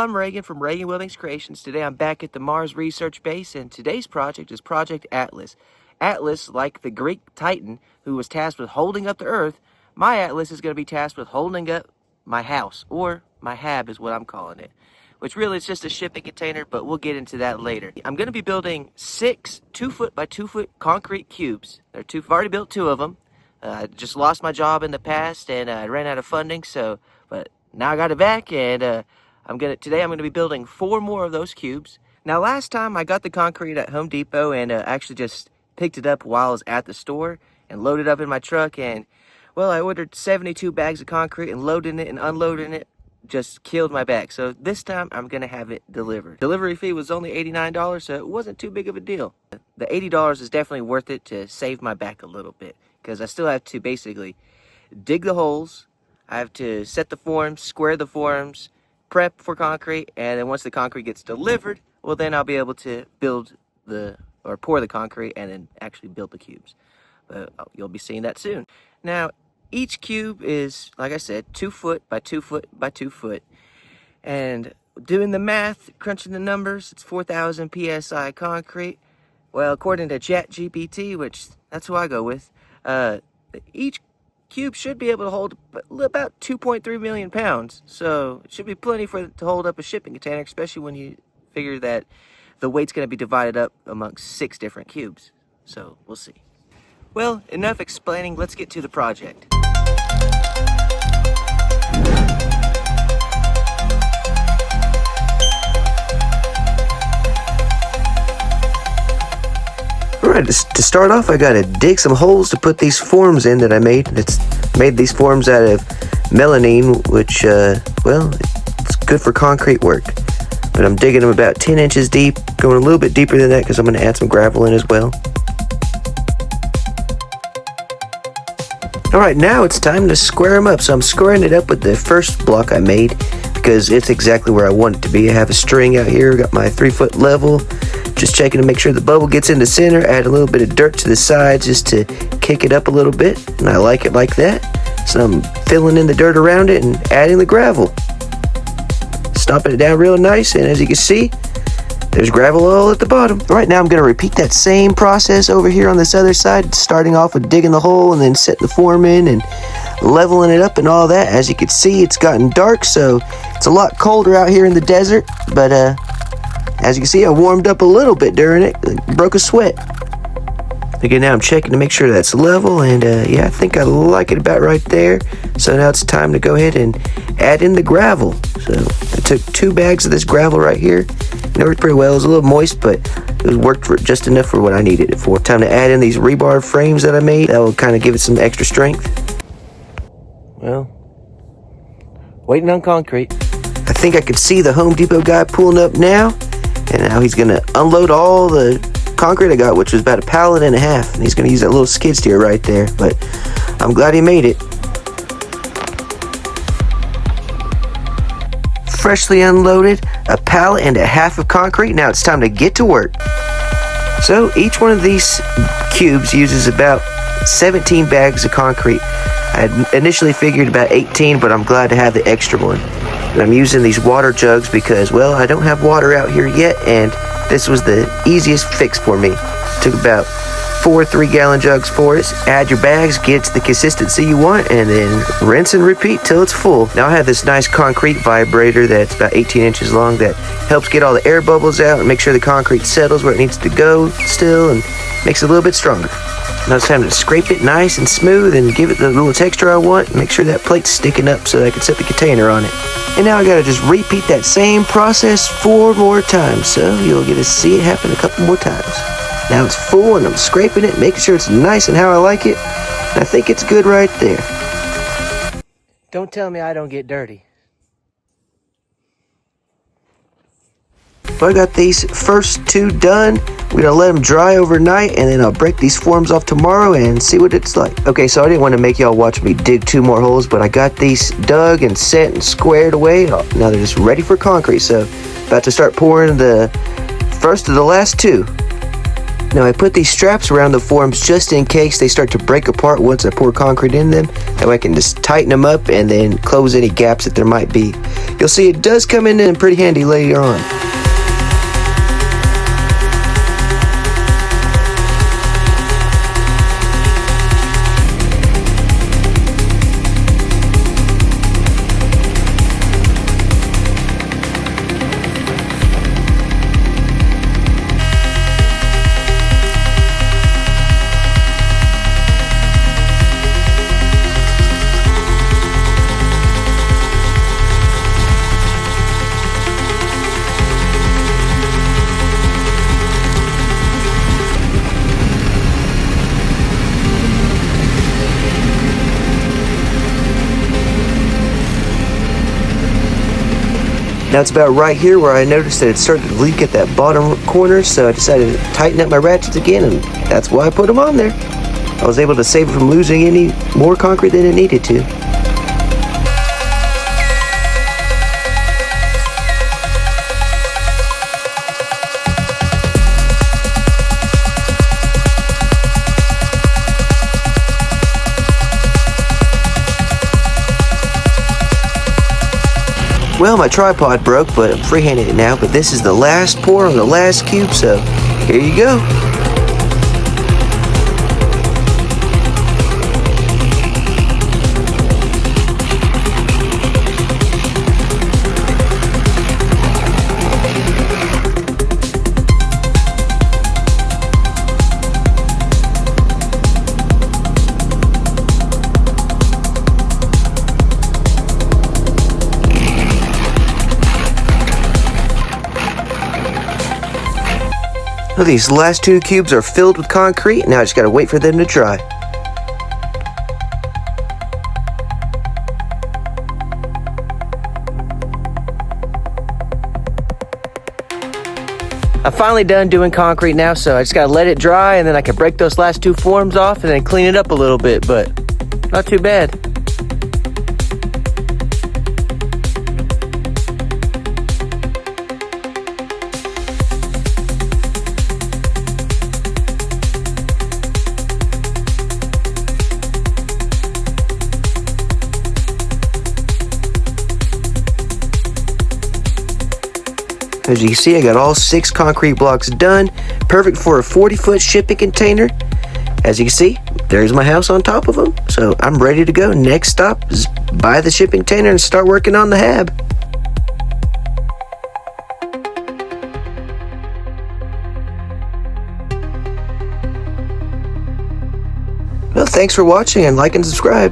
I'm Reagan from Reagan Wildings Creations. Today I'm back at the Mars Research Base, and today's project is Project Atlas. Atlas, like the Greek Titan who was tasked with holding up the Earth, my Atlas is going to be tasked with holding up my house, or my hab is what I'm calling it, which really is just a shipping container, but we'll get into that later. I'm going to be building 6 2-foot by 2-foot concrete cubes. I've already built 2 of them. I just lost my job in the past, and I ran out of funding, but now I got it back, and today I'm going to be building 4 more of those cubes. Now, last time I got the concrete at Home Depot and actually just picked it up while I was at the store and loaded it up in my truck, and well, I ordered 72 bags of concrete, and loading it and unloading it just killed my back. So this time I'm going to have it delivered. Delivery fee was only $89, so it wasn't too big of a deal. The $80 is definitely worth it to save my back a little bit, because I still have to basically dig the holes, I have to set the forms, square the forms, prep for concrete, and then once the concrete gets delivered, well, then I'll be able to pour the concrete and then actually build the cubes. But you'll be seeing that soon. Now, each cube is, like I said, 2 foot by 2 foot by 2 foot. And doing the math, crunching the numbers, it's 4,000 PSI concrete. Well, according to ChatGPT, which that's who I go with, each cube should be able to hold about 2.3 million pounds. So it should be plenty to hold up a shipping container, especially when you figure that the weight's going to be divided up amongst 6 different cubes. So we'll see. Well, enough explaining. Let's get to the project. Alright, to start off, I gotta dig some holes to put these forms in that I made. It's made these forms out of melamine, which, well, it's good for concrete work. But I'm digging them about 10 inches deep, going a little bit deeper than that because I'm going to add some gravel in as well. Alright, now it's time to square them up. So I'm squaring it up with the first block I made because it's exactly where I want it to be. I have a string out here, got my 3-foot level. Just checking to make sure the bubble gets in the center. Add a little bit of dirt to the sides just to kick it up a little bit. And I like it like that. So I'm filling in the dirt around it and adding the gravel. Stomping it down real nice. And as you can see, there's gravel all at the bottom. Right now I'm going to repeat that same process over here on this other side. Starting off with digging the hole and then setting the form in and leveling it up and all that. As you can see, it's gotten dark, so it's a lot colder out here in the desert. But as you can see, I warmed up a little bit during it. Broke a sweat. Again, now I'm checking to make sure that's level, and yeah, I think I like it about right there. So now it's time to go ahead and add in the gravel. So I took 2 bags of this gravel right here. It worked pretty well. It was a little moist, but it worked for just enough for what I needed it for. Time to add in these rebar frames that I made. That will kind of give it some extra strength. Well, waiting on concrete. I think I could see the Home Depot guy pulling up now. And now he's going to unload all the concrete I got, which was about 1.5 pallets. And he's going to use that little skid steer right there. But I'm glad he made it. Freshly unloaded 1.5 pallets of concrete. Now it's time to get to work. So each one of these cubes uses about 17 bags of concrete. I had initially figured about 18, but I'm glad to have the extra one. And I'm using these water jugs because, well, I don't have water out here yet, and this was the easiest fix for me. Took about 4 3-gallon jugs for it. Add your bags, get the consistency you want, and then rinse and repeat till it's full. Now I have this nice concrete vibrator that's about 18 inches long that helps get all the air bubbles out and make sure the concrete settles where it needs to go still and makes it a little bit stronger. Now it's time to scrape it nice and smooth and give it the little texture I want and make sure that plate's sticking up so that I can set the container on it. And now I gotta just repeat that same process 4 more times, so you'll get to see it happen a couple more times. Now it's full and I'm scraping it, making sure it's nice and how I like it. And I think it's good right there. Don't tell me I don't get dirty. So I got these first 2 done. We're gonna let them dry overnight, and then I'll break these forms off tomorrow and see what it's like. Okay, so I didn't want to make y'all watch me dig 2 more holes, but I got these dug and set and squared away. Now they're just ready for concrete, so about to start pouring the first of the last 2. Now I put these straps around the forms just in case they start to break apart once I pour concrete in them. That way I can just tighten them up and then close any gaps that there might be. You'll see it does come in pretty handy later on. Now it's about right here where I noticed that it started to leak at that bottom corner, so I decided to tighten up my ratchets again, and that's why I put them on there. I was able to save it from losing any more concrete than it needed to. Well, my tripod broke, but I'm freehanding it now. But this is the last pour on the last cube, so here you go. Well, these last two cubes are filled with concrete. Now I just gotta wait for them to dry. I'm finally done doing concrete now, so I just gotta let it dry and then I can break those last two forms off and then clean it up a little bit, but not too bad. As you can see, I got all 6 concrete blocks done. Perfect for a 40-foot shipping container. As you can see, there's my house on top of them. So I'm ready to go. Next stop is buy the shipping container and start working on the hab. Well, thanks for watching, and like and subscribe.